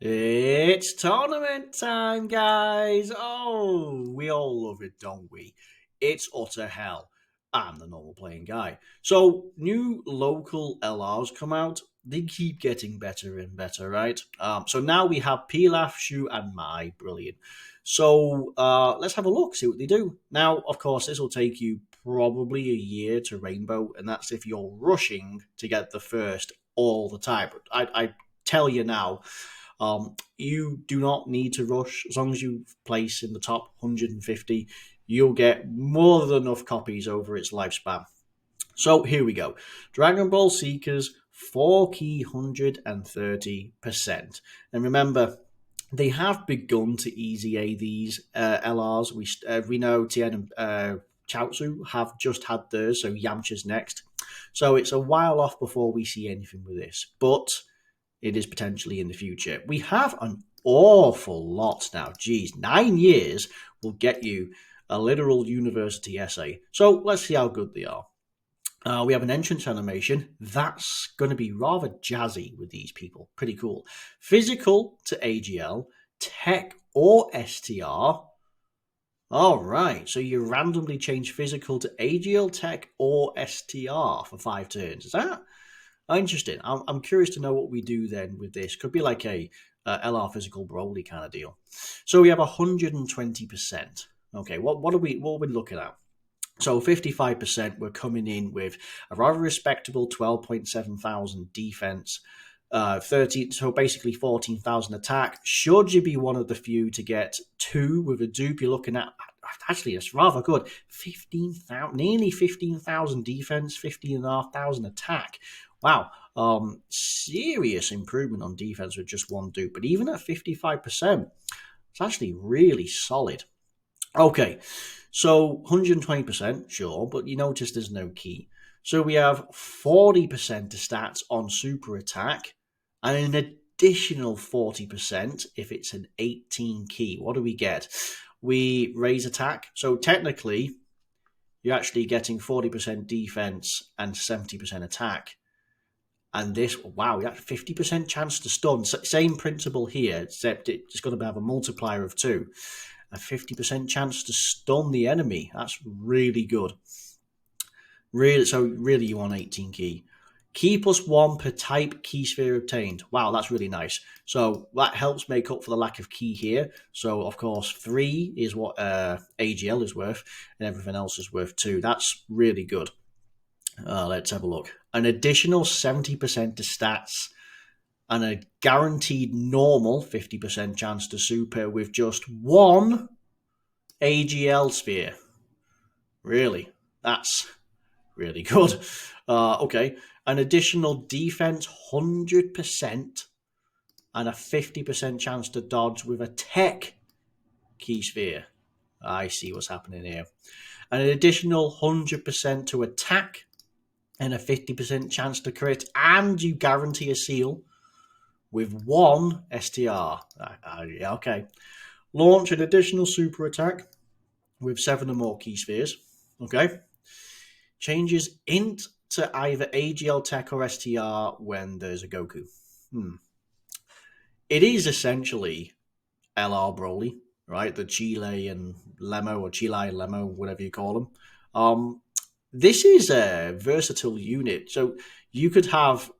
It's tournament time, guys! Oh, we all love it, don't we? It's utter hell. I'm the normal playing guy. So, new local LRs come out. They keep getting better and better, right? So now we have Pilaf, Shu, and Mai. Brilliant. So let's have a look, see what they do. Now, of course, this will take you probably a year to Rainbow, and that's if you're rushing to get the first all the time. But I tell you now, you do not need to rush. As long as you place in the top 150, you'll get more than enough copies over its lifespan. So here we go. Dragon Ball Seekers, 4 key 130%. And remember, they have begun to easy A these LRs. We know Tien and Chaozu have just had theirs, so Yamcha's next. So it's a while off before we see anything with this. But it is potentially in the future. We have an awful lot now. Geez, 9 years will get you a literal university essay. So let's see how good they are. We have an entrance animation. That's going to be rather jazzy with these people. Pretty cool. Physical to AGL, tech or STR. All right, so you randomly change physical to AGL, tech, or STR for 5 turns. Is that interesting? I'm curious to know what we do then with this. Could be like a LR physical Broly kind of deal. So we have 120%. Okay, what are we looking at? So 55%, we're coming in with a rather respectable 12.7 thousand defense, 13, so basically 14,000 attack. Should you be one of the few to get two with a dupe, you're looking at actually it's rather good. 15,000, nearly 15,000 defense, 15,500 attack. Wow, serious improvement on defense with just one dupe. But even at 55%, it's actually really solid. Okay, so 120%, sure, but you notice there's no key. So we have 40% of stats on super attack and an additional 40% if it's an 18 key. What do we get? We raise attack. So technically, you're actually getting 40% defense and 70% attack. And this, wow, we got 50% chance to stun. Same principle here, except it's going to have a multiplier of 2. A 50% chance to stun the enemy. That's really good. Really you want 18 key. Key plus 1 per type key sphere obtained. Wow, that's really nice. So that helps make up for the lack of key here. So, of course, 3 is what AGL is worth, and everything else is worth 2. That's really good. Let's have a look. An additional 70% to stats and a guaranteed normal 50% chance to super with just one AGL sphere. Really? That's really good. Okay. An additional defense 100% and a 50% chance to dodge with a tech key sphere. I see what's happening here. And an additional 100% to attack and a 50% chance to crit, and you guarantee a seal with one STR. Yeah, okay. Launch an additional super attack with 7 or more key spheres. Okay. Changes int to either AGL Tech or STR when there's a Goku. It is essentially LR Broly, right? The Chile and Lemo, or Chile and Lemo, whatever you call them. This is a versatile unit. So you could have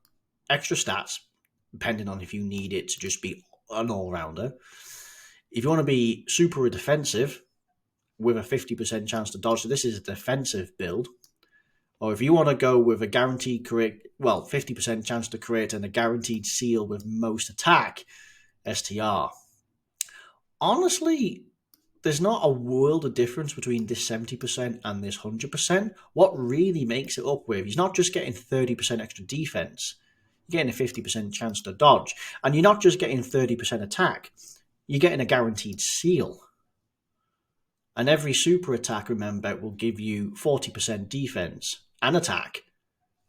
extra stats, depending on if you need it to just be an all-rounder. If you want to be super defensive with a 50% chance to dodge, so this is a defensive build. Or if you want to go with a guaranteed crit, 50% chance to crit and a guaranteed seal with most attack, STR. Honestly, there's not a world of difference between this 70% and this 100%. What really makes it up with, he's not just getting 30% extra defense, you're getting a 50% chance to dodge. And you're not just getting 30% attack, you're getting a guaranteed seal. And every super attack, remember, will give you 40% defense and attack,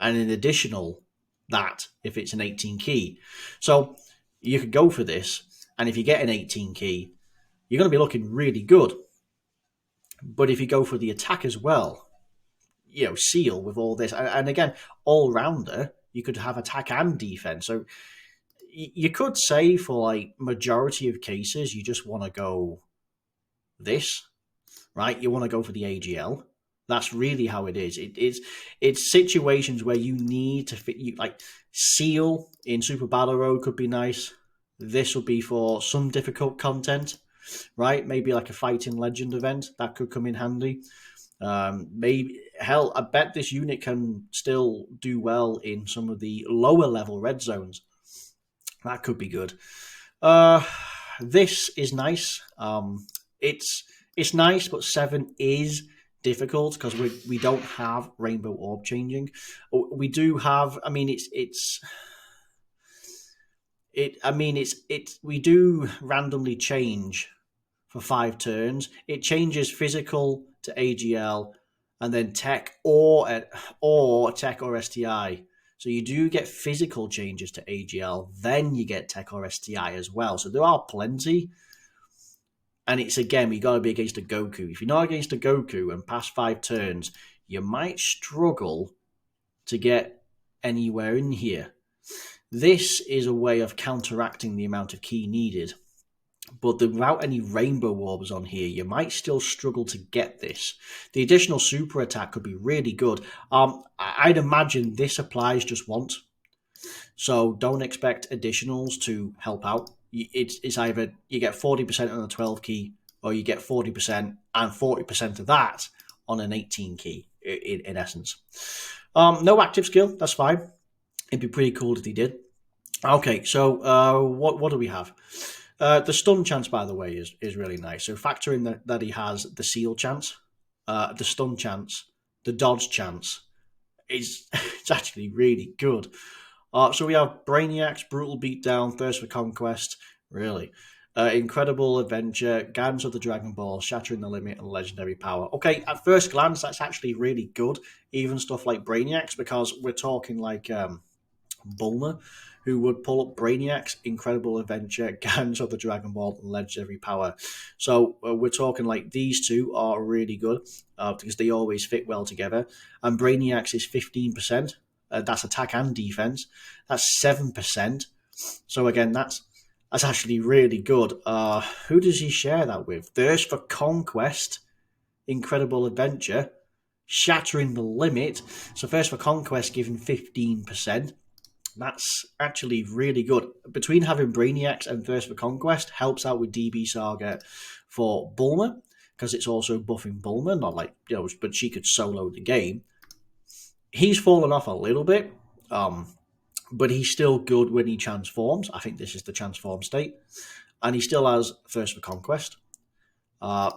and an additional that if it's an 18 key. So you could go for this, and if you get an 18 key, you're going to be looking really good. But if you go for the attack as well, seal with all this, and again, all rounder, you could have attack and defense. So you could say for like majority of cases, you just want to go this, right? You want to go for the AGL. That's really how it is. It's situations where you need to fit you like Seal in Super Battle Road could be nice. This will be for some difficult content, right? Maybe like a fighting legend event that could come in handy. Maybe hell, I bet this unit can still do well in some of the lower level red zones. That could be good. Uh, this is nice. It's nice, but 7 is difficult because we don't have rainbow orb changing. We do have. I mean, it's it. I mean, it's we do randomly change for 5 turns. It changes physical to AGL, and then tech or tech or STI. So you do get physical changes to AGL, then you get tech or STI as well. So there are plenty. And it's again, you got to be against a Goku. If you're not against a Goku and past 5 turns, you might struggle to get anywhere in here. This is a way of counteracting the amount of key needed. But without any rainbow orbs on here, you might still struggle to get this. The additional super attack could be really good. I'd imagine this applies just once. So don't expect additionals to help out. It's either you get 40% on a 12 key, or you get 40% and 40% of that on an 18 key, in essence. No active skill, that's fine. It'd be pretty cool if he did. Okay, so what do we have? The stun chance, by the way, is really nice. So factor in that he has the seal chance, the stun chance, the dodge chance. It's actually really good. So we have Brainiacs, Brutal Beatdown, Thirst for Conquest, really. Incredible Adventure, Guidance of the Dragon Ball, Shattering the Limit, and Legendary Power. Okay, at first glance, that's actually really good. Even stuff like Brainiacs, because we're talking like Bulma, who would pull up Brainiacs, Incredible Adventure, Guidance of the Dragon Ball, and Legendary Power. So we're talking like these two are really good because they always fit well together. And Brainiacs is 15%. That's attack and defense. That's 7%. So again, that's actually really good. Who does he share that with? Thirst for Conquest, Incredible Adventure, Shattering the Limit. So Thirst for Conquest giving 15%. That's actually really good. Between having Brainiacs and Thirst for Conquest helps out with DB Saga for Bulma, because it's also buffing Bulma, not like, but she could solo the game. He's fallen off a little bit, but he's still good when he transforms. I think this is the transform state. And he still has Thirst for Conquest.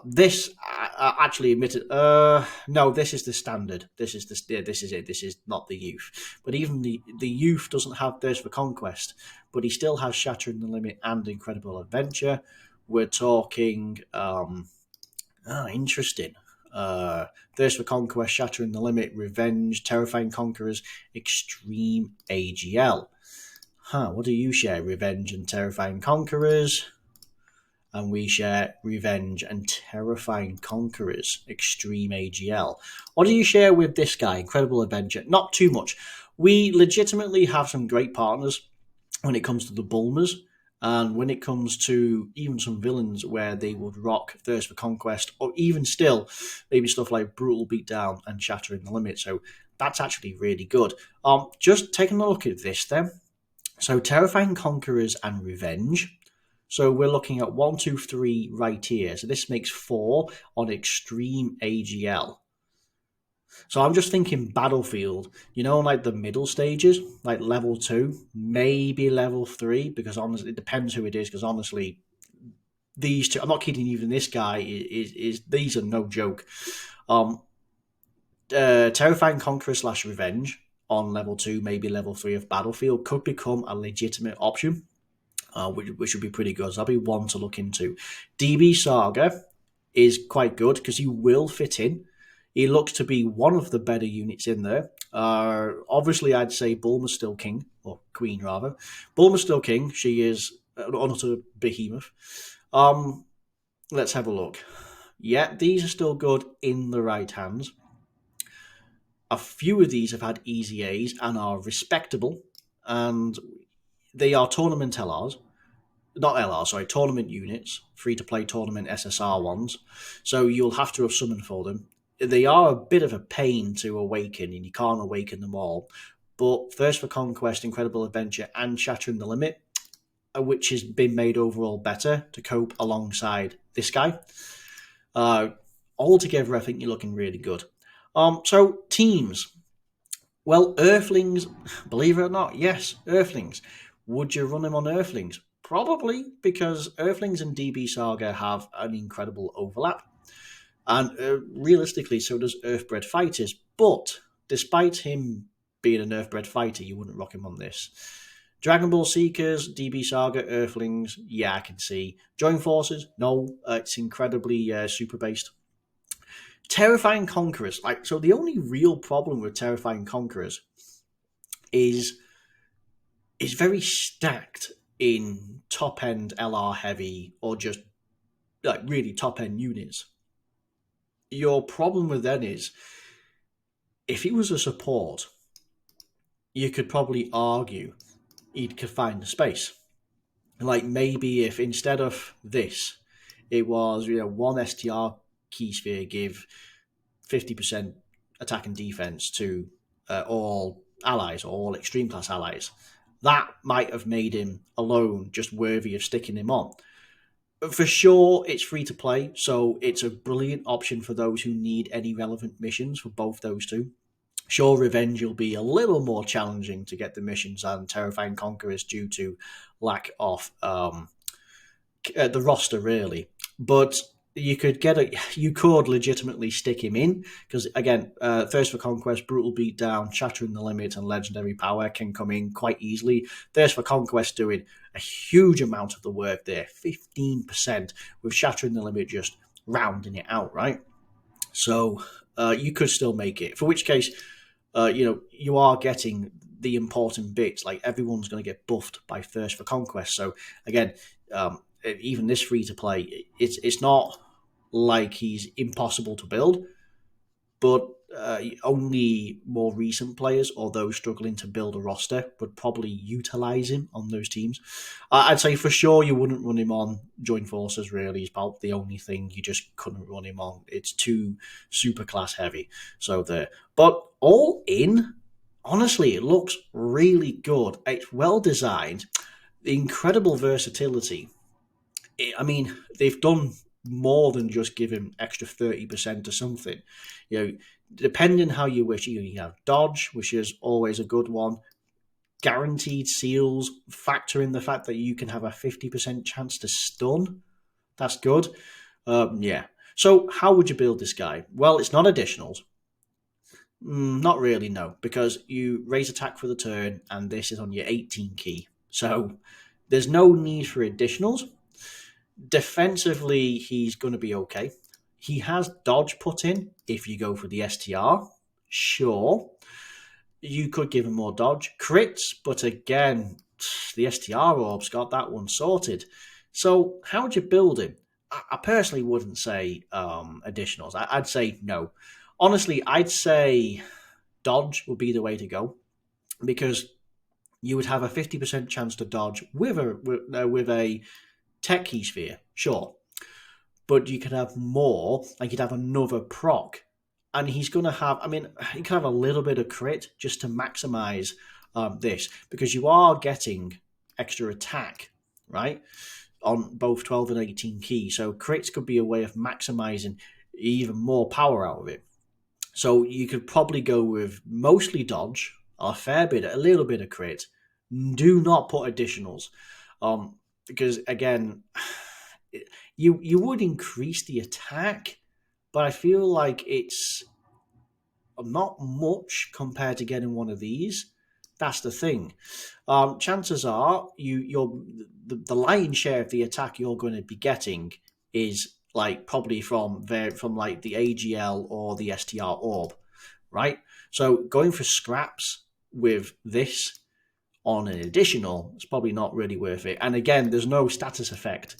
This actually admitted. No, this is the standard. This is it. This is not the youth. But even the youth doesn't have Thirst for Conquest, but he still has Shattering the Limit and Incredible Adventure. We're talking. Interesting. Thirst for Conquest, Shattering the Limit, Revenge, Terrifying Conquerors, Extreme AGL. What do you share? Revenge and Terrifying Conquerors. And we share Revenge and Terrifying Conquerors, Extreme AGL. What do you share with this guy, Incredible Adventure? Not too much. We legitimately have some great partners when it comes to the Bulmas, and when it comes to even some villains where they would rock Thirst for Conquest, or even still, maybe stuff like Brutal Beatdown and Shattering the Limit. So that's actually really good. Just taking a look at this then. So Terrifying Conquerors and Revenge. So we're looking at 1, 2, 3 right here. So this makes 4 on Extreme AGL. So I'm just thinking Battlefield, like the middle stages, like level 2, maybe level 3, because honestly, it depends who it is, because honestly, these two, I'm not kidding, even this guy, is these are no joke. Terrifying Conqueror / Revenge on level 2, maybe level 3 of Battlefield could become a legitimate option. Which would be pretty good. So that'll be one to look into. DB Saga is quite good because he will fit in. He looks to be one of the better units in there. Obviously, I'd say Bulma's still king, or queen rather. Bulma's still king. She is an utter behemoth. Let's have a look. Yeah, these are still good in the right hands. A few of these have had easy A's and are respectable. And they are tournament LRs, not LR, sorry, tournament units, free to play tournament SSR ones. So you'll have to have summoned for them. They are a bit of a pain to awaken, and you can't awaken them all. But Thirst for Conquest, Incredible Adventure, and Shattering the Limit, which has been made overall better to cope alongside this guy. Altogether, I think you're looking really good. So teams. Well, Earthlings, believe it or not, yes, Earthlings. Would you run him on Earthlings? Probably, because Earthlings and DB Saga have an incredible overlap. And realistically, so does Earthbred Fighters. But despite him being an Earthbred Fighter, you wouldn't rock him on this. Dragon Ball Seekers, DB Saga, Earthlings, yeah, I can see. Join Forces, no, it's incredibly super based. Terrifying Conquerors, so the only real problem with Terrifying Conquerors is very stacked in top end LR heavy or just like really top end units. Your problem with them is if he was a support, you could probably argue he could find the space. Like maybe if instead of this, it was one STR key sphere give 50% attack and defense to all allies or all extreme class allies. That might have made him alone just worthy of sticking him on. For sure, it's free to play, so it's a brilliant option for those who need any relevant missions for both those two. Sure, Revenge will be a little more challenging to get the missions on Terrifying Conquerors due to lack of the roster, really. But you could legitimately stick him in because again, Thirst for Conquest, Brutal Beatdown, Shattering the Limit, and Legendary Power can come in quite easily. Thirst for Conquest doing a huge amount of the work there, 15%, with Shattering the Limit just rounding it out, right? So you could still make it. For which case, you are getting the important bits. Like everyone's going to get buffed by Thirst for Conquest. So again, even this free to play, it's not like he's impossible to build, but only more recent players or those struggling to build a roster would probably utilize him on those teams. I'd say for sure you wouldn't run him on Join Forces, really. Is about the only thing you just couldn't run him on. It's too super class heavy. So there. But all in, honestly, it looks really good. It's well designed. The incredible versatility. I mean, they've done more than just give him extra 30% or something. Depending how you wish, you have dodge, which is always a good one. Guaranteed seals, factor in the fact that you can have a 50% chance to stun. That's good. Yeah. So how would you build this guy? Well, it's not additionals. Not really, no, because you raise attack for the turn, and this is on your 18 key. So there's no need for additionals. Defensively, he's going to be okay. He has dodge put in if you go for the STR. Sure. You could give him more dodge. Crits, but again, the STR orb's got that one sorted. So how would you build him? I personally wouldn't say additionals. I'd say no. Honestly, I'd say dodge would be the way to go because you would have a 50% chance to dodge with a tech key sphere, sure. But you could have more, like you'd have another proc. And he's going to have, he can have a little bit of crit just to maximize this because you are getting extra attack, right? On both 12 and 18 key. So crits could be a way of maximizing even more power out of it. So you could probably go with mostly dodge, a little bit of crit. Do not put additionals. Because again, you would increase the attack, but I feel like it's not much compared to getting one of these. That's the thing. Chances are the lion's share of the attack you're going to be getting is like probably from like the AGL or the STR orb, right? So going for scraps with this on an additional, it's probably not really worth it. And again, there's no status effect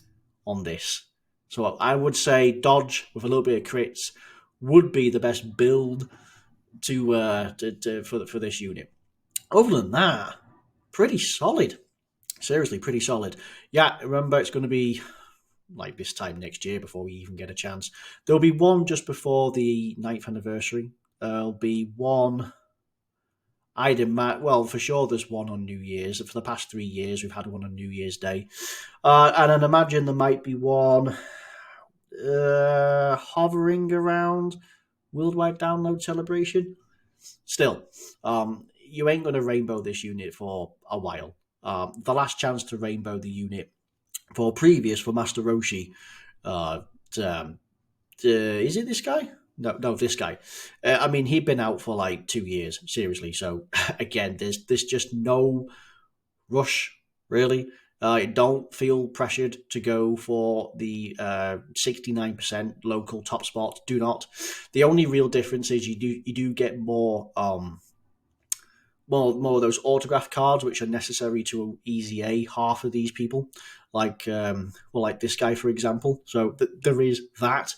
on this. So I would say dodge with a little bit of crits would be the best build for this unit. Other than that, pretty solid. Seriously, pretty solid. Yeah, remember it's going to be like this time next year before we even get a chance. There'll be one just before the 9th anniversary. There'll be one. I'd imagine, well, for sure, there's one on New Year's. For the past 3 years, we've had one on New Year's Day. And I'd imagine there might be one hovering around Worldwide Download Celebration. Still, you ain't going to rainbow this unit for a while. The last chance to rainbow the unit for Master Roshi. Uh, um, is it this guy? No, this guy. I mean, he'd been out for like 2 years, seriously. So again, there's just no rush, really. Don't feel pressured to go for the 69% local top spot. Do not. The only real difference is you do get more of those autograph cards, which are necessary to easy A half of these people, like this guy, for example. So there is that.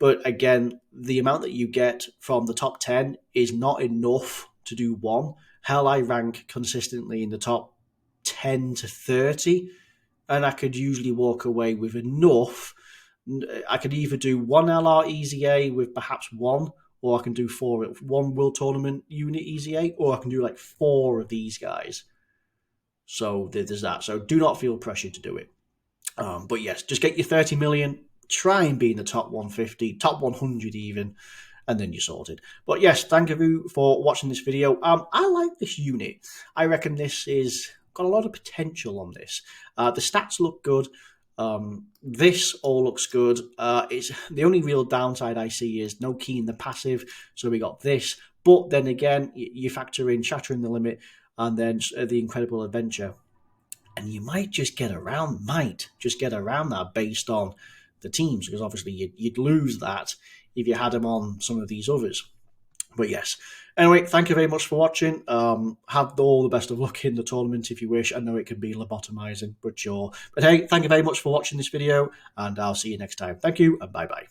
But again, the amount that you get from the top 10 is not enough to do one. Hell, I rank consistently in the top 10 to 30, and I could usually walk away with enough. I could either do one LR Easy A with perhaps one, or I can do one World Tournament unit Easy A, or I can do like four of these guys. So there's that. So do not feel pressured to do it. But yes, just get your 30 million, try and be in the top 150, top 100 even, and then you're sorted. But yes, thank you for watching this video. I like this unit. I reckon this is got a lot of potential on this. The stats look good. This all looks good. It's the only real downside I see is no key in the passive. So we got this, but then again, you factor in Shattering the Limit and then the Incredible Adventure, and you might just get around that based on the teams, because obviously you'd lose that if you had them on some of these others. But yes. Anyway, thank you very much for watching. Have all the best of luck in the tournament if you wish. I know it can be lobotomizing, but sure. But hey, thank you very much for watching this video, and I'll see you next time. Thank you, and bye-bye.